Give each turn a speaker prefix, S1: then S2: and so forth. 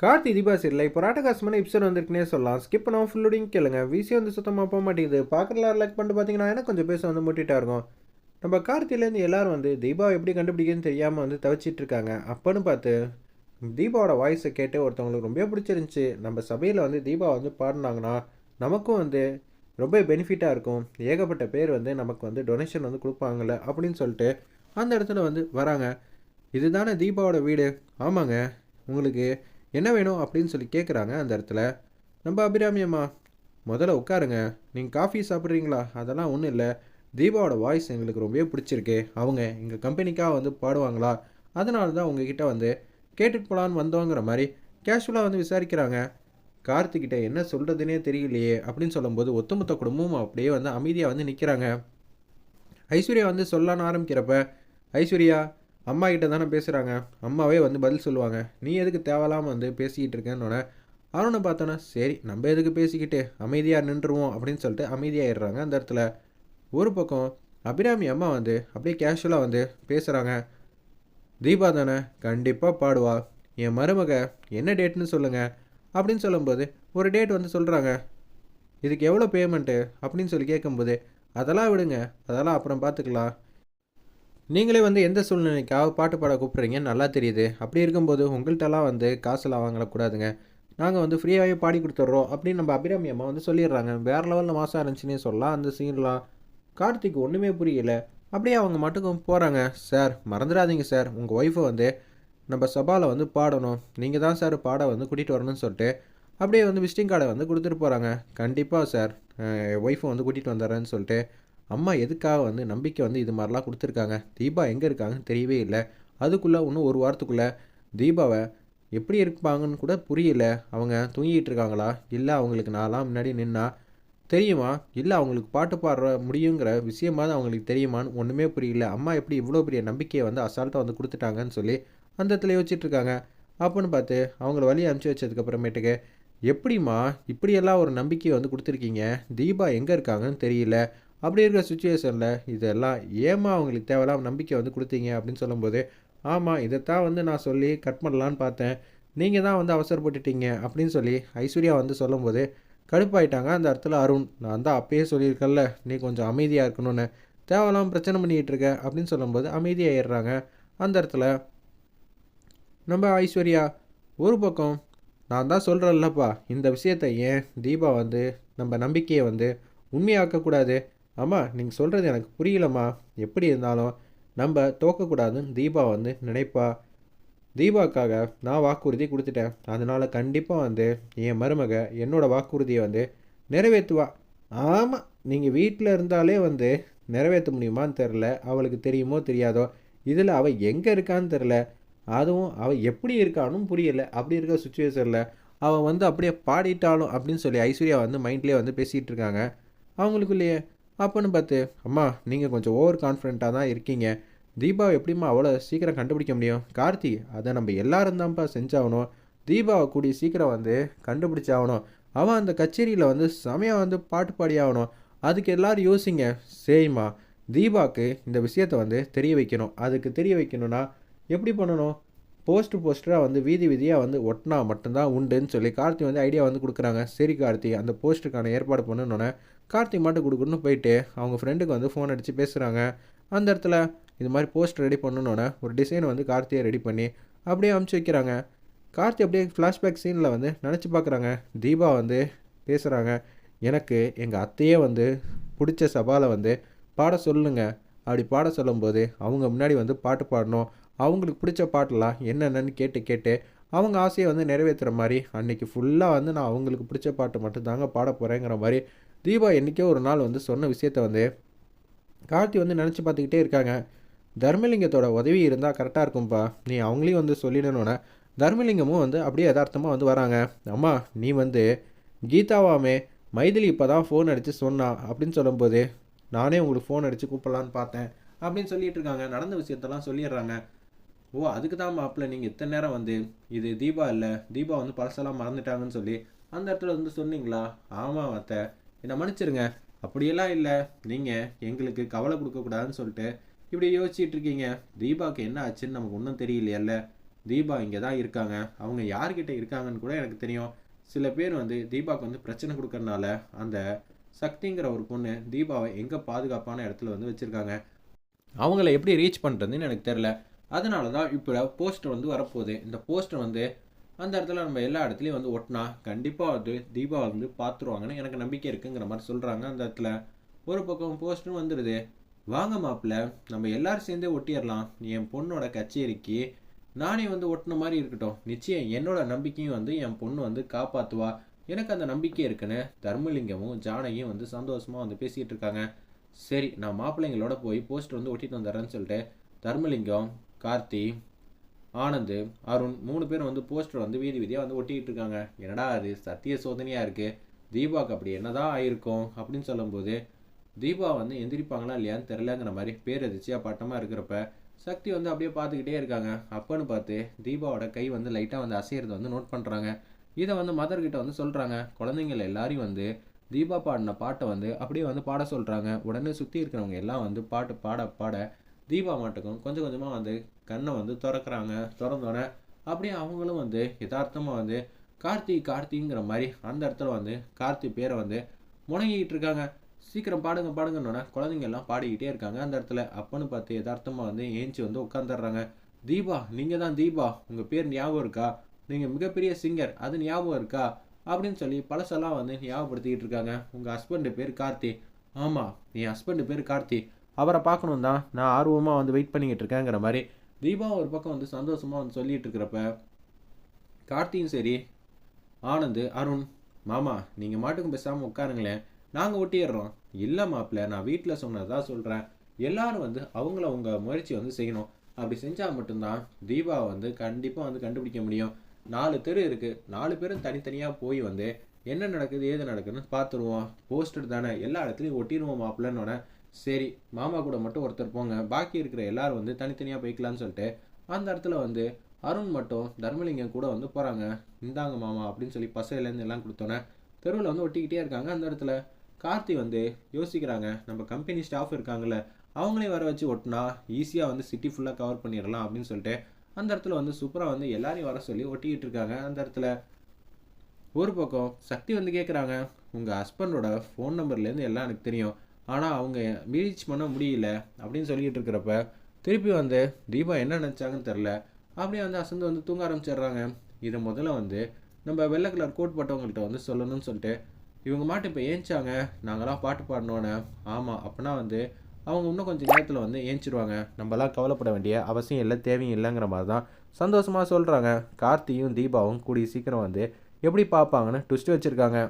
S1: கார்த்தி தீபா சரியில்லை இப்போ ராட்டகாசமான எபிசோட் வந்திருக்குன்னே சொல்லலாம். ஸ்கிப் பண்ணாமல் ஃபுல்லோடையும் கேளுங்க. விசி வந்து சுத்தமாக போக மாட்டேங்குது. பார்க்குறலாம் லைக் பண்ணிட்டு பார்த்தீங்கன்னா எனக்கு கொஞ்சம் பேச வந்து முட்டிட்டா இருக்கும். நம்ம கார்த்திலேருந்து எல்லாரும் வந்து தீபாவை எப்படி கண்டுபிடிக்குன்னு தெரியாமல் வந்து தவிச்சிட்டு இருக்காங்க. அப்போன்னு பார்த்து தீபாவோட வாய்ஸை கேட்டு ஒருத்தவங்களுக்கு ரொம்ப பிடிச்சிருந்துச்சி. நம்ம சபையில் வந்து தீபா வந்து பாடினாங்கன்னா நமக்கும் வந்து ரொம்ப பெனிஃபிட்டாக இருக்கும். ஏகப்பட்ட பேர் வந்து நமக்கு வந்து டொனேஷன் வந்து கொடுப்பாங்கள்ல அப்படின்னு சொல்லிட்டு அந்த இடத்துல வந்து வராங்க. இதுதானே தீபாவோட வீடு? ஆமாங்க. உங்களுக்கு என்ன வேணும் அப்படின்னு சொல்லி கேட்குறாங்க அந்த இடத்துல. நம்ம அபிராமி அம்மா, முதல்ல உட்காருங்க. நீங்கள் காஃபி சாப்பிட்றீங்களா? அதெல்லாம் ஒன்றும் இல்லை. தீபாவோட வாய்ஸ் எங்களுக்கு ரொம்பவே பிடிச்சிருக்கு. அவங்க எங்கள் கம்பெனிக்காக வந்து பாடுவாங்களா? அதனால தான் உங்ககிட்ட வந்து கேட்டுட்டு போகலான்னு வந்தோங்கிற மாதிரி கேஷுவலாக வந்து விசாரிக்கிறாங்க. கார்த்திகிட்ட என்ன சொல்கிறதுனே தெரியலையே அப்படின்னு சொல்லும்போது ஒத்துமொத்த குடும்பமும் அப்படியே வந்து அமைதியாக வந்து நிற்கிறாங்க. ஐஸ்வர்யா வந்து சொல்லலான்னு ஆரம்பிக்கிறப்ப, ஐஸ்வர்யா அம்மா கிட்ட தானே பேசுகிறாங்க, அம்மாவே வந்து பதில் சொல்லுவாங்க, நீ எதுக்கு தேவையில்லாமல் வந்து பேசிக்கிட்டு இருக்கேன்னொன்னே அவனை பார்த்தோன்னே சரி நம்ம எதுக்கு பேசிக்கிட்டு அமைதியாக நின்றுருவோம் அப்படின்னு சொல்லிட்டு அமைதியாகிடுறாங்க அந்த இடத்துல. ஒரு பக்கம் அபிராமி அம்மா வந்து அப்படியே கேஷுவலாக வந்து பேசுகிறாங்க. தீபா தானே கண்டிப்பாக பாடுவா, என் மருமக என்ன டேட்னு சொல்லுங்கள் அப்படின்னு சொல்லும்போது ஒரு டேட் வந்து சொல்கிறாங்க. இதுக்கு எவ்வளோ பேமெண்ட்டு அப்படின்னு சொல்லி கேட்கும்போது அதெல்லாம் விடுங்க, அதெல்லாம் அப்புறம் பார்த்துக்கலாம். நீங்களே வந்து எந்த சூழ்நிலைக்காக பாட்டு பாட கூப்பிட்றீங்கன்னு நல்லா தெரியுது. அப்படி இருக்கும்போது உங்கள்கிட்டலாம் வந்து காசெல்லாம் வாங்கக்கூடாதுங்க. நாங்கள் வந்து ஃப்ரீயாகவே பாடி கொடுத்துட்றோம் அப்படின்னு நம்ம அபிராமி அம்மா வந்து சொல்லிடுறாங்க. வேறு லெவலில் மாதம் இருந்துச்சுன்னே சொல்லலாம் அந்த சீன்லாம். கார்த்திக் ஒன்றுமே புரியல. அப்படியே அவங்க மட்டுக்கும் போகிறாங்க. சார் மறந்துடாதீங்க சார், உங்கள் ஒய்ஃபை வந்து நம்ம சபாவில் வந்து பாடணும், நீங்கள் தான் சார் பாட வந்து கூட்டிகிட்டு வரணும்னு சொல்லிட்டு அப்படியே வந்து விசிட்டிங் கார்டை வந்து கொடுத்துட்டு போகிறாங்க. கண்டிப்பாக சார் ஒய்ஃபை வந்து கூட்டிகிட்டு வந்துடுறேன்னு சொல்லிட்டு அம்மா எதுக்காக வந்து நம்பிக்கை வந்து இது மாதிரிலாம் கொடுத்துருக்காங்க. தீபா எங்கே இருக்காங்கன்னு தெரியவே இல்லை. அதுக்குள்ளே இன்னும் ஒரு வாரத்துக்குள்ளே தீபாவை எப்படி இருப்பாங்கன்னு கூட புரியல. அவங்க தூங்கிட்டு இருக்காங்களா, இல்லை அவங்களுக்கு நான்லாம் முன்னாடி நின்னா தெரியுமா, இல்லை அவங்களுக்கு பாட்டு பாடுற முடியுங்கிற விஷயமாவது அவங்களுக்கு தெரியுமான்னு ஒன்றுமே புரியல. அம்மா எப்படி இவ்வளோ பெரிய நம்பிக்கையை வந்து அசால்ட்டாக வந்து கொடுத்துட்டாங்கன்னு சொல்லி அந்த இடத்துல யோசிச்சுட்ருக்காங்க. அப்போன்னு பார்த்து அவங்கள வழி அனுப்பிச்சி வச்சதுக்கப்புறமேட்டுக்கு எப்படிம்மா இப்படியெல்லாம் ஒரு நம்பிக்கையை வந்து கொடுத்துருக்கீங்க, தீபா எங்கே இருக்காங்கன்னு தெரியல, அப்படி இருக்கிற சுச்சுவேஷனில் இதெல்லாம் ஏமா அவங்களுக்கு தேவையில்லாம நம்பிக்கை வந்து கொடுத்தீங்க அப்படின்னு சொல்லும்போது, ஆமாம் இதைத்தான் வந்து நான் சொல்லி கட் பண்ணலான்னு பார்த்தேன், நீங்கள் தான் வந்து அவசரப்பட்டுட்டீங்க அப்படின்னு சொல்லி ஐஸ்வர்யா வந்து சொல்லும்போது கடுப்பாயிட்டாங்க அந்த இடத்துல அருண். நான் தான் அப்பயே சொல்லியிருக்கேன்ல நீ கொஞ்சம் அமைதியாக இருக்கணும்னு, தேவையில்லாமல் பிரச்சனை பண்ணிகிட்டு இருக்க அப்படின்னு சொல்லும்போது அமைதியாகிடுறாங்க அந்த இடத்துல. நம்ம ஐஸ்வர்யா ஒரு பக்கம், நான் தான் சொல்கிறேன்லப்பா இந்த விஷயத்தை ஏன் தீபா வந்து நம்ம நம்பிக்கையை வந்து உண்மையாக்கக்கூடாது. அம்மா நீங்கள் சொல்கிறது எனக்கு புரியலம்மா, எப்படி இருந்தாலும் நம்ம தோக்கக்கூடாதுன்னு தீபா வந்து நினைப்பா. தீபாவுக்காக நான் வாக்குறுதி கொடுத்துட்டேன், அதனால் கண்டிப்பாக வந்து என் மருமக என்னோடய வாக்குறுதியை வந்து நிறைவேற்றுவா. ஆமாம் நீங்கள் வீட்டில் இருந்தாலே வந்து நிறைவேற்ற முடியுமான்னு தெரில, அவளுக்கு தெரியுமோ தெரியாதோ, இதில் அவள் எங்கே இருக்கான்னு தெரில, அதுவும் அவள் எப்படி இருக்கானும் புரியலை. அப்படி இருக்க சுச்சுவேஷனில் அவள் வந்து அப்படியே பாடிட்டாலும் அப்படின்னு சொல்லி ஐஸ்வர்யா வந்து மைண்ட்லேயே வந்து பேசிகிட்டு இருக்காங்க அவங்களுக்குள்ளேயே. அப்போன்னு பார்த்து அம்மா நீங்கள் கொஞ்சம் ஓவர் கான்ஃபிடென்ட்டாக தான் இருக்கீங்க, தீபாவை எப்படிம்மா அவ்வளோ சீக்கிரம் கண்டுபிடிக்க முடியும்? கார்த்தி அதை நம்ம எல்லாரும் தான்ப்பா செஞ்சாகணும். தீபாவை கூடிய சீக்கிரம் வந்து கண்டுபிடிச்சாகணும். அவன் அந்த கச்சேரியில் வந்து செமையாக வந்து பாட்டு பாடி ஆகணும். அதுக்கு எல்லோரும் யோசிங்க. சரிம்மா, தீபாவுக்கு இந்த விஷயத்தை வந்து தெரிய வைக்கணும். அதுக்கு தெரிய வைக்கணும்னா எப்படி பண்ணணும்? போஸ்டராக வந்து வீதி வீதியாக வந்து ஒட்டினா மட்டும்தான் உண்டுன்னு சொல்லி கார்த்தி வந்து ஐடியா வந்து கொடுக்குறாங்க. சரி கார்த்தி, அந்த போஸ்டருக்கான ஏற்பாடு பண்ணணுன்னே கார்த்தி மட்டும் கொடுக்குன்னு போயிட்டு அவங்க ஃப்ரெண்டுக்கு வந்து ஃபோன் அடித்து பேசுகிறாங்க. அந்த இடத்துல இது மாதிரி போஸ்டர் ரெடி பண்ணணுன்னே ஒரு டிசைன் வந்து கார்த்தியை ரெடி பண்ணி அப்படியே அமுச்சு வைக்கிறாங்க. கார்த்தி அப்படியே ஃப்ளாஷ்பேக் சீனில் வந்து நினச்சி பார்க்குறாங்க. தீபா வந்து பேசுகிறாங்க, எனக்கு எங்கள் அத்தையே வந்து பிடிச்ச சபாவில் வந்து பாட சொல்லுங்க. அப்படி பாட சொல்லும்போது அவங்க முன்னாடி வந்து பாட்டு பாடணும், அவங்களுக்கு பிடிச்ச பாட்டெல்லாம் என்னென்னு கேட்டு கேட்டு அவங்க ஆசையை வந்து நிறைவேற்றுற மாதிரி அன்றைக்கி ஃபுல்லாக வந்து நான் அவங்களுக்கு பிடிச்ச பாட்டு மட்டும் தாங்க பாட போகிறேங்கிற மாதிரி தீபா என்றைக்கோ ஒரு நாள் வந்து சொன்ன விஷயத்த வந்து கார்த்தி வந்து நினச்சி பார்த்துக்கிட்டே இருக்காங்க. தர்மலிங்கத்தோட உதவி இருந்தால் கரெக்டாக இருக்கும்ப்பா, நீ அவங்களையும் வந்து சொல்லிடணுன்னே தர்மலிங்கமும் வந்து அப்படியே யதார்த்தமாக வந்து வராங்க. அம்மா நீ வந்து கீதாவாமே, மைதிலி இப்போ தான் ஃபோன் அடித்து சொன்னா அப்படின்னு சொல்லும்போது நானே உங்களுக்கு ஃபோன் அடித்து கூப்பிடலான்னு பார்த்தேன் அப்படின்னு சொல்லிட்டு இருக்காங்க. நடந்த விஷயத்தெல்லாம் சொல்லிடுறாங்க. ஓ அதுக்கு தான் மாப்பிள்ள நீங்கள் இத்தனை நேரம் வந்து இது தீபா இல்லை, தீபா வந்து பழசெல்லாம் மறந்துட்டாங்கன்னு சொல்லி அந்த இடத்துல வந்து சொன்னீங்களா? ஆமாம் அத்தை, என்னை மன்னிச்சிருங்க. அப்படியெல்லாம் இல்லை, நீங்கள் எங்களுக்கு கவலை கொடுக்கக்கூடாதுன்னு சொல்லிட்டு இப்படி யோசிச்சுட்டு இருக்கீங்க. தீபாவுக்கு என்ன ஆச்சுன்னு நமக்கு ஒன்றும் தெரியலையல்ல, தீபா இங்கே தான் இருக்காங்க, அவங்க யார்கிட்ட இருக்காங்கன்னு கூட எனக்கு தெரியும். சில பேர் வந்து தீபாவுக்கு வந்து பிரச்சனை கொடுக்கறனால அந்த சக்திங்கிற ஒரு பொண்ணு தீபாவை எங்கே பாதுகாப்பான இடத்துல வந்து வச்சுருக்காங்க. அவங்கள எப்படி ரீச் பண்ணுறதுன்னு எனக்கு தெரில. அதனால தான் இப்போ போஸ்டர் வந்து வரப்போகுது. இந்த போஸ்டர் வந்து அந்த இடத்துல நம்ம எல்லா இடத்துலையும் வந்து ஒட்டினா கண்டிப்பாக வந்து தீபா வந்து பார்த்துருவாங்கன்னு எனக்கு நம்பிக்கை இருக்குங்கிற மாதிரி சொல்கிறாங்க. அந்த இடத்துல ஒரு பக்கம் போஸ்டரும் வந்துடுது. வாங்க மாப்பிள்ள, நம்ம எல்லாரும் சேர்ந்தே ஒட்டிடலாம். என் பொண்ணோட கச்சேரிக்கு நானே வந்து ஒட்டின மாதிரி இருக்கட்டும். நிச்சயம் என்னோட நம்பிக்கையும் வந்து என் பொண்ணு வந்து காப்பாற்றுவா, எனக்கு அந்த நம்பிக்கை இருக்குன்னு தர்மலிங்கமும் ஜானகியும் வந்து சந்தோஷமாக வந்து பேசிகிட்டு இருக்காங்க. சரி, நான் மாப்பிள்ளைங்களோட போய் போஸ்டர் வந்து ஒட்டிட்டு வந்துடுறேன்னு சொல்லிட்டு தர்மலிங்கம், கார்த்தி, ஆனந்த், அருண் 3 பேரும் வந்து போஸ்டர் வந்து வீதி வீதியாக வந்து ஒட்டிக்கிட்டு இருக்காங்க. என்னடா அது சத்திய சோதனையாக இருக்குது, தீபாவுக்கு அப்படி என்னதான் ஆயிருக்கும் அப்படின்னு சொல்லும்போது தீபா வந்து எந்திரிப்பாங்களா இல்லையான்னு தெரிலங்கிற மாதிரி பேரதிர்ச்சியாக பட்டமாக இருக்கிறப்ப சக்தி வந்து அப்படியே பார்த்துக்கிட்டே இருக்காங்க. அப்பன்னு பார்த்து தீபாவோட கை வந்து லைட்டாக வந்து அசைகிறத வந்து நோட் பண்ணுறாங்க. இதை வந்து மதர்கிட்ட வந்து சொல்கிறாங்க. குழந்தைங்கள எல்லாரையும் வந்து தீபா பாடின பாட்டை வந்து அப்படியே வந்து பாட சொல்கிறாங்க. உடனே சுற்றி இருக்கிறவங்க எல்லாம் வந்து பாட்டு பாட பாட தீபா மாட்டுக்கும் கொஞ்சம் கொஞ்சமாக வந்து கண்ணை வந்து திறக்கிறாங்க. திறந்தோடனே அப்படியே அவங்களும் வந்து யதார்த்தமாக வந்து கார்த்தி கார்த்திங்கிற மாதிரி அந்த இடத்துல வந்து கார்த்தி பேரை வந்து முணங்கிக்கிட்டு இருக்காங்க. சீக்கிரம் பாடுங்க பாடுங்கன்னொன்னே குழந்தைங்க எல்லாம் பாடிக்கிட்டே இருக்காங்க அந்த இடத்துல. அப்பன்னு பார்த்து யதார்த்தமாக வந்து ஏஞ்சி வந்து உட்காந்துடுறாங்க. தீபா, நீங்கள் தான் தீபா, உங்கள் பேர் ஞாபகம் இருக்கா, நீங்கள் மிகப்பெரிய சிங்கர், அது ஞாபகம் இருக்கா அப்படின்னு சொல்லி பழசெல்லாம் வந்து ஞாபகப்படுத்திக்கிட்டு இருக்காங்க. உங்கள் ஹஸ்பண்டு பேர் கார்த்தி. ஆமாம், என் ஹஸ்பண்டு பேர் கார்த்தி, அவரை பார்க்கணும் தான் நான் ஆர்வமாக வந்து வெயிட் பண்ணிக்கிட்டு இருக்கேங்கிற மாதிரி தீபா ஒரு பக்கம் வந்து சந்தோஷமாக வந்து சொல்லிட்டு இருக்கிறப்ப கார்த்தியும் சரி ஆனந்த், அருண், மாமா நீங்கள் மாட்டுக்கும் பேசாமல் உட்காருங்களேன், நாங்கள் ஒட்டிடுறோம். இல்லை மாப்பிள்ள, நான் வீட்டில் சொன்னதான் சொல்கிறேன். எல்லாரும் வந்து அவங்கள உங்கள் முயற்சி வந்து செய்யணும். அப்படி செஞ்சால் மட்டும்தான் தீபாவை வந்து கண்டிப்பாக வந்து கண்டுபிடிக்க முடியும். 4 தெரு இருக்குது, 4 பேரும் தனித்தனியாக போய் வந்து என்ன நடக்குது ஏது நடக்குதுன்னு பார்த்துருவோம். போஸ்டர் தானே, எல்லா இடத்துலையும் ஒட்டிடுவோம் மாப்பிள்ளன்னொன்னே சரி மாமா கூட மட்டும் ஒருத்தர் போங்க, பாக்கி இருக்கிற எல்லாரும் வந்து தனித்தனியாக போய்க்கலான்னு சொல்லிட்டு அந்த இடத்துல வந்து அருண் மட்டும் தர்மலிங்கம் கூட வந்து போகிறாங்க. இந்தாங்க மாமா அப்படின்னு சொல்லி பசையிலேருந்து எல்லாம் கொடுத்தோன்னே தெருவில் வந்து ஒட்டிக்கிட்டே இருக்காங்க. அந்த இடத்துல கார்த்தி வந்து யோசிக்கிறாங்க, நம்ம கம்பெனி ஸ்டாஃப் இருக்காங்கல்ல, அவங்களையும் வர வச்சு ஒட்டினா ஈஸியாக வந்து சிட்டி ஃபுல்லாக கவர் பண்ணிடலாம் அப்படின்னு சொல்லிட்டு அந்த இடத்துல வந்து சூப்பராக வந்து எல்லாரையும் வர சொல்லி ஒட்டிக்கிட்டு இருக்காங்க. அந்த இடத்துல ஒரு பக்கம் சக்தி வந்து கேட்குறாங்க, உங்கள் ஹஸ்பண்டோட ஃபோன் நம்பர்லேருந்து எல்லாம் எனக்கு தெரியும், ஆனால் அவங்க ரீச் பண்ண முடியல அப்படின்னு சொல்லிக்கிட்டு இருக்கிறப்ப திருப்பி வந்து தீபா என்ன நினச்சாங்கன்னு தெரில, அப்படியே வந்து அசந்து வந்து தூங்க ஆரம்பிச்சிடுறாங்க. இதை முதல்ல வந்து நம்ம வெள்ளை கலர் கோட் போட்டவங்கள்ட்ட வந்து சொல்லணும்னு சொல்லிட்டு இவங்க மாட்டு இப்போ ஏஞ்சாங்க. நாங்களாம் பாட்டு பாடினோன்னே ஆமாம் அப்போனா வந்து அவங்க இன்னும் கொஞ்சம் நேரத்தில் வந்து ஏஞ்சிருவாங்க, நம்மளாம் கவலைப்பட வேண்டிய அவசியம் இல்லை, தேவையும் இல்லைங்கிற மாதிரி தான் சந்தோஷமாக சொல்கிறாங்க. கார்த்தியும் தீபாவும் கூடிய சீக்கிரம் வந்து எப்படி பார்ப்பாங்கன்னு ட்விஸ்ட் வச்சுருக்காங்க.